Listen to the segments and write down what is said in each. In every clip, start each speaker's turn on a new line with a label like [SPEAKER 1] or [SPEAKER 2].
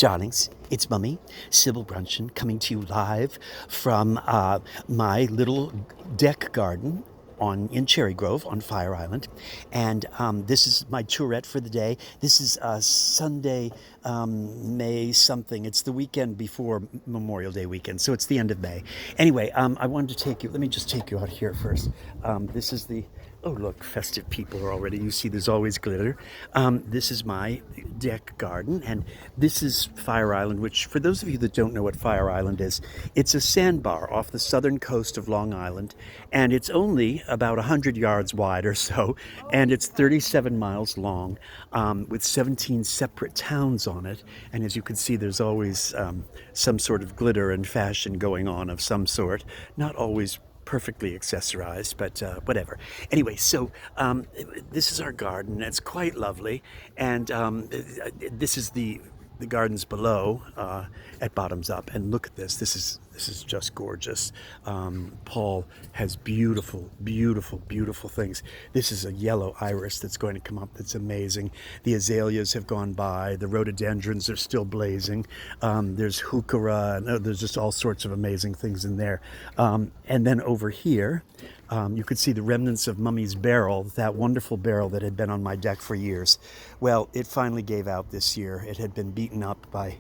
[SPEAKER 1] Darlings, it's Mummy, Sybil Bruncheon, coming to you live from my little deck garden in Cherry Grove on Fire Island. And this is my tourette for the day. This is Sunday, May something. It's the weekend before Memorial Day weekend, so it's the end of May. Anyway, I wanted to take you, let me just take you out here first. This is the, oh look, festive people are already, you see there's always glitter. This is my deck garden, and this is Fire Island, which for those of you that don't know what Fire Island is, it's a sandbar off the southern coast of Long Island, and it's only about 100 yards wide or so, and it's 37 miles long, with 17 separate towns on it. And as you can see, there's always some sort of glitter and fashion going on of some sort, not always perfectly accessorized, but whatever. Anyway, so this is our garden. It's quite lovely, and this is the gardens below at Bottoms Up. And look at this. This is just gorgeous. Paul has beautiful, beautiful, beautiful things. This is a yellow iris that's going to come up. That's amazing. The azaleas have gone by. The rhododendrons are still blazing. There's heuchera, and there's just all sorts of amazing things in there. And then over here, you could see the remnants of Mummy's barrel, that wonderful barrel that had been on my deck for years. Well, it finally gave out this year. It had been beaten up by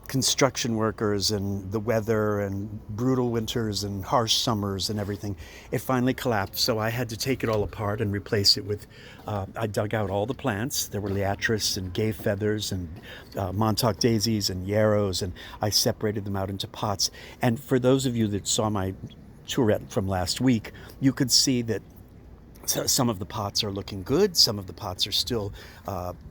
[SPEAKER 1] construction workers and the weather and brutal winters and harsh summers and everything. It finally collapsed, so I had to take it all apart and replace it with, I dug out all the plants. There were liatris and gay feathers and Montauk daisies and yarrows, and I separated them out into pots. And for those of you that saw my tourette from last week, you could see that some of the pots are looking good, some of the pots are still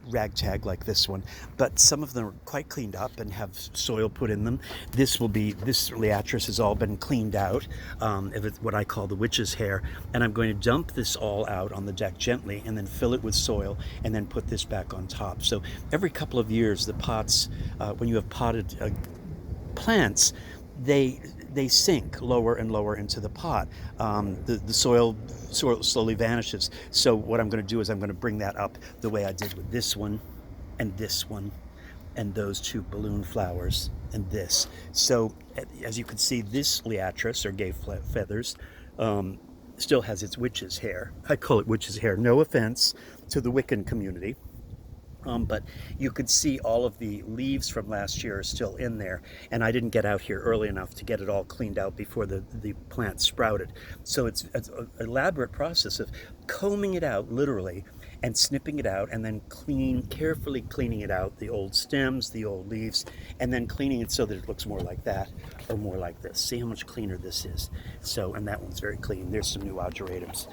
[SPEAKER 1] ragtag like this one, but some of them are quite cleaned up and have soil put in them. This liatris has all been cleaned out, if it's what I call the witch's hair, and I'm going to dump this all out on the deck gently and then fill it with soil and then put this back on top. So every couple of years, the pots, when you have potted plants, they sink lower and lower into the pot. The soil slowly vanishes. So what I'm going to do is I'm going to bring that up the way I did with this one and those two balloon flowers and this. So as you can see, this liatris, or gay feathers, still has its witch's hair. I call it witch's hair. No offense to the Wiccan community. But you could see all of the leaves from last year are still in there, and I didn't get out here early enough to get it all cleaned out before the plant sprouted. So it's an elaborate process of combing it out, literally, and snipping it out, and then carefully cleaning it out, the old stems, the old leaves, and then cleaning it so that it looks more like that or more like this. See how much cleaner this is. So, and that one's very clean. There's some new ageratums.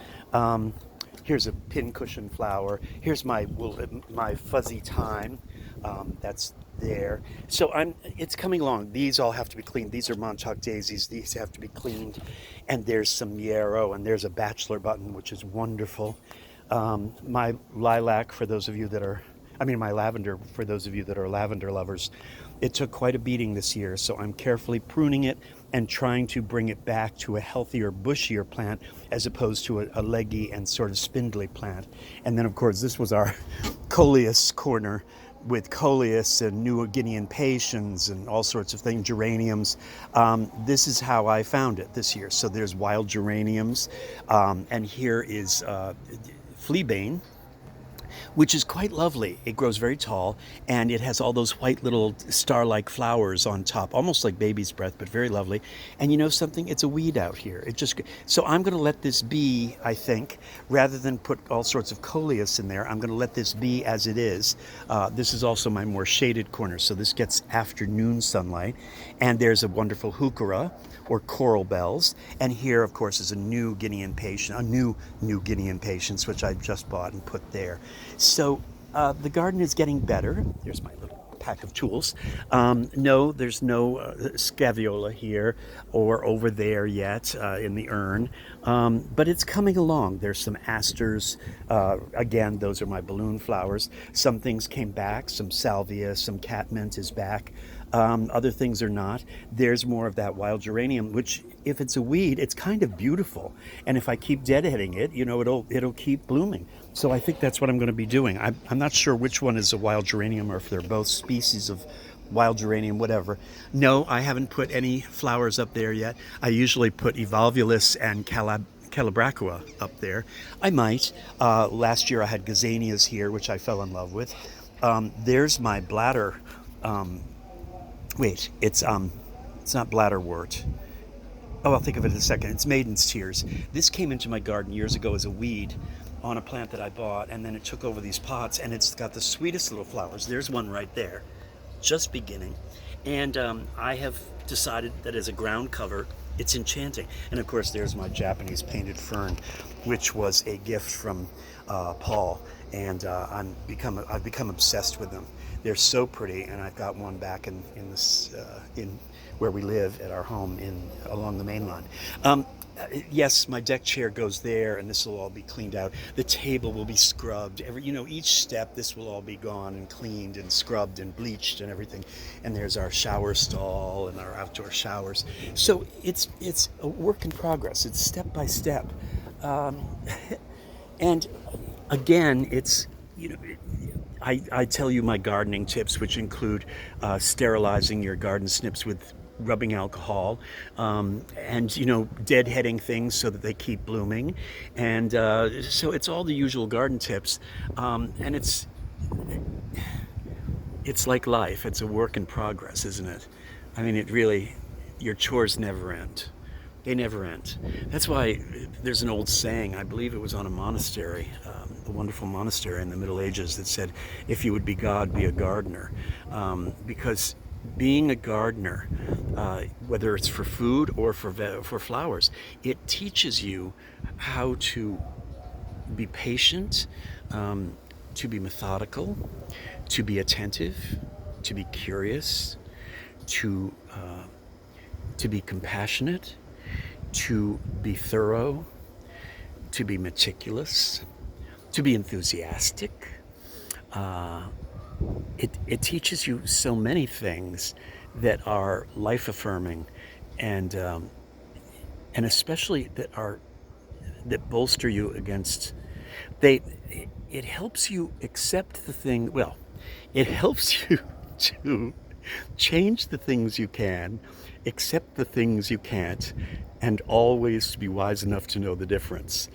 [SPEAKER 1] Here's a pincushion flower. Here's my fuzzy thyme. That's there. So it's coming along. These all have to be cleaned. These are Montauk daisies. These have to be cleaned. And there's some yarrow, and there's a bachelor button, which is wonderful. My lilac, for those of you that are, my lavender, for those of you that are lavender lovers, it took quite a beating this year, so I'm carefully pruning it and trying to bring it back to a healthier, bushier plant as opposed to a leggy and sort of spindly plant. And then, of course, this was our coleus corner with coleus and New Guinean patience and all sorts of things, geraniums. This is how I found it this year. So there's wild geraniums, and here is fleabane, which is quite lovely. It grows very tall, and it has all those white little star-like flowers on top, almost like baby's breath, but very lovely. And you know something? It's a weed out here. So I'm going to let this be, I think, rather than put all sorts of coleus in there. I'm going to let this be as it is. This is also my more shaded corner, so this gets afternoon sunlight. And there's a wonderful heuchera, or coral bells. And here, of course, is a new Guinean patience, which I just bought and put there. So the garden is getting better. There's my little pack of tools. No, there's no scaevola here or over there yet in the urn, but it's coming along. There's some asters. Again, those are my balloon flowers. Some things came back. Some salvia, some catmint is back. Other things are not. There's more of that wild geranium, which, if it's a weed, it's kind of beautiful. And if I keep deadheading it, it'll keep blooming. So I think that's what I'm going to be doing. I'm not sure which one is a wild geranium or if they're both species of wild geranium, whatever. No, I haven't put any flowers up there yet. I usually put evolvulus and calabracua up there. I might. Last year I had gazanias here, which I fell in love with. There's my bladder. Wait, it's not bladderwort. Oh, I'll think of it in a second. It's maiden's tears. This came into my garden years ago as a weed on a plant that I bought, and then it took over these pots, and it's got the sweetest little flowers. There's one right there, just beginning. And I have decided that as a ground cover, it's enchanting. And of course, there's my Japanese painted fern, which was a gift from Paul, and I've become obsessed with them. They're so pretty, and I've got one back in where we live at our home along the main line. Yes, my deck chair goes there, and this will all be cleaned out. The table will be scrubbed. Each step, this will all be gone and cleaned and scrubbed and bleached and everything. And there's our shower stall and our outdoor showers. So it's a work in progress. It's step by step. And again, I tell you my gardening tips, which include sterilizing your garden snips with rubbing alcohol, and deadheading things so that they keep blooming, and so it's all the usual garden tips, and it's like life. It's a work in progress, isn't it? I mean, your chores never end. They never end. That's why there's an old saying, I believe it was on a monastery, a wonderful monastery in the Middle Ages, that said, if you would be God, be a gardener. Because being a gardener, whether it's for food or for flowers, it teaches you how to be patient, to be methodical, to be attentive, to be curious, to be compassionate, to be thorough, to be meticulous, to be enthusiastic. It teaches you so many things that are life affirming, and especially that bolster you against. It helps you accept the thing. Well, it helps you to change the things you can, accept the things you can't, and always be wise enough to know the difference.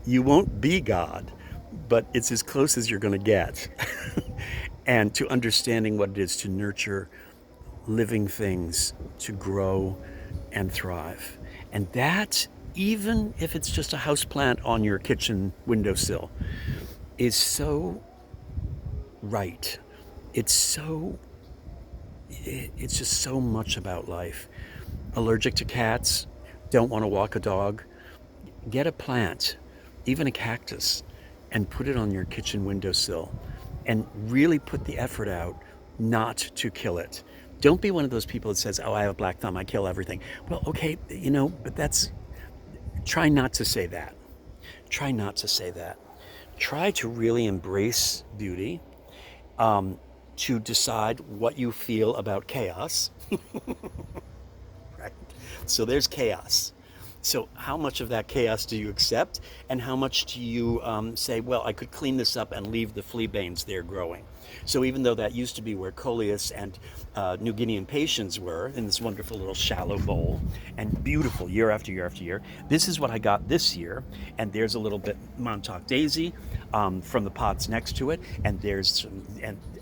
[SPEAKER 1] You won't be God, but it's as close as you're going to get. And to understanding what it is to nurture living things, to grow and thrive. And that, even if it's just a house plant on your kitchen windowsill, is so right. It's just so much about life. Allergic to cats, don't want to walk a dog, get a plant, even a cactus, and put it on your kitchen windowsill, and really put the effort out not to kill it. Don't be one of those people that says, oh, I have a black thumb, I kill everything. Well, okay, but try not to say that. Try not to say that. Try to really embrace beauty, to decide what you feel about chaos. Right? So there's chaos. So how much of that chaos do you accept, and how much do you say, well, I could clean this up and leave the fleabanes there growing? So even though that used to be where coleus and New Guinean patiens were, in this wonderful little shallow bowl, and beautiful year after year after year, this is what I got this year. And there's a little bit Montauk daisy from the pots next to it, and there's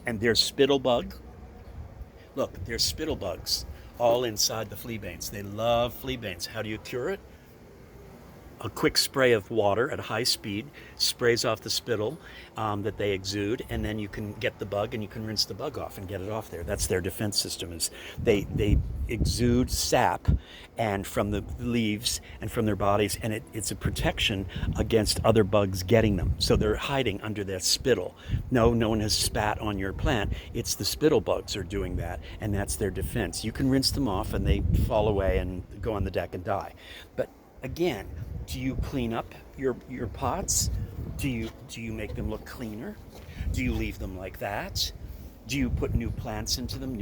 [SPEAKER 1] spittlebug. Look, there's spittlebugs all inside the fleabanes. They love fleabanes. How do you cure it? A quick spray of water at high speed sprays off the spittle that they exude, and then you can get the bug and you can rinse the bug off and get it off there. That's their defense system. Is they exude sap and from the leaves and from their bodies, and it's a protection against other bugs getting them. So they're hiding under that spittle. No one has spat on your plant. It's the spittle bugs are doing that, and that's their defense. You can rinse them off and they fall away and go on the deck and die. But again, do you clean up your pots? Do you make them look cleaner? Do you leave them like that? Do you put new plants into them?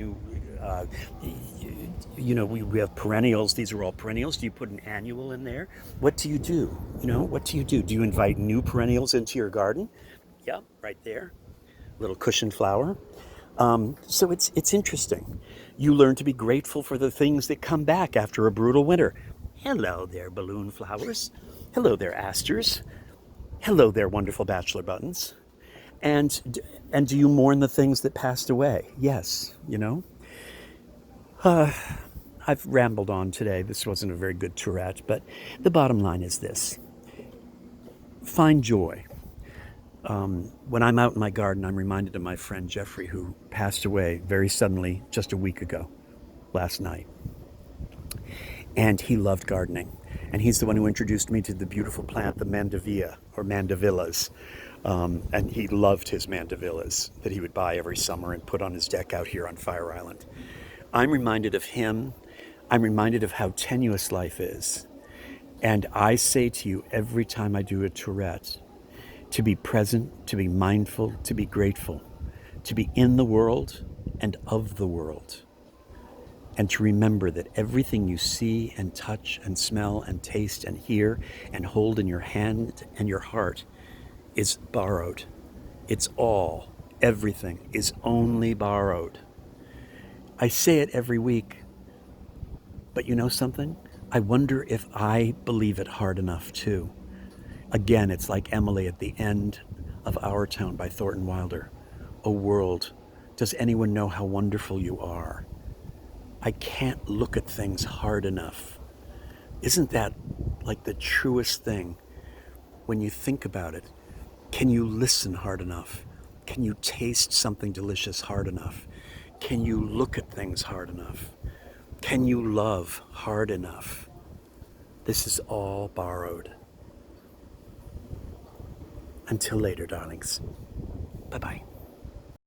[SPEAKER 1] We have perennials. These are all perennials. Do you put an annual in there? What do you do? What do you do? Do you invite new perennials into your garden? Yeah, right there. Little cushion flower. So it's interesting. You learn to be grateful for the things that come back after a brutal winter. Hello there, balloon flowers. Hello there, asters. Hello there, wonderful bachelor buttons. And and do you mourn the things that passed away? Yes, you know. I've rambled on today. This wasn't a very good Tour-ette, but the bottom line is this: find joy. When I'm out in my garden, I'm reminded of my friend Jeffrey, who passed away very suddenly just a week ago, last night. And he loved gardening. And he's the one who introduced me to the beautiful plant, the mandevilla, or mandevillas. And he loved his mandevillas that he would buy every summer and put on his deck out here on Fire Island. I'm reminded of him. I'm reminded of how tenuous life is. And I say to you every time I do a Tour-ette, to be present, to be mindful, to be grateful, to be in the world and of the world. And to remember that everything you see and touch and smell and taste and hear and hold in your hand and your heart is borrowed. It's all, everything is only borrowed. I say it every week, but you know something? I wonder if I believe it hard enough too. Again, it's like Emily at the end of Our Town by Thornton Wilder. O world, does anyone know how wonderful you are? I can't look at things hard enough. Isn't that like the truest thing when you think about it? Can you listen hard enough? Can you taste something delicious hard enough? Can you look at things hard enough? Can you love hard enough? This is all borrowed. Until later, darlings. Bye-bye.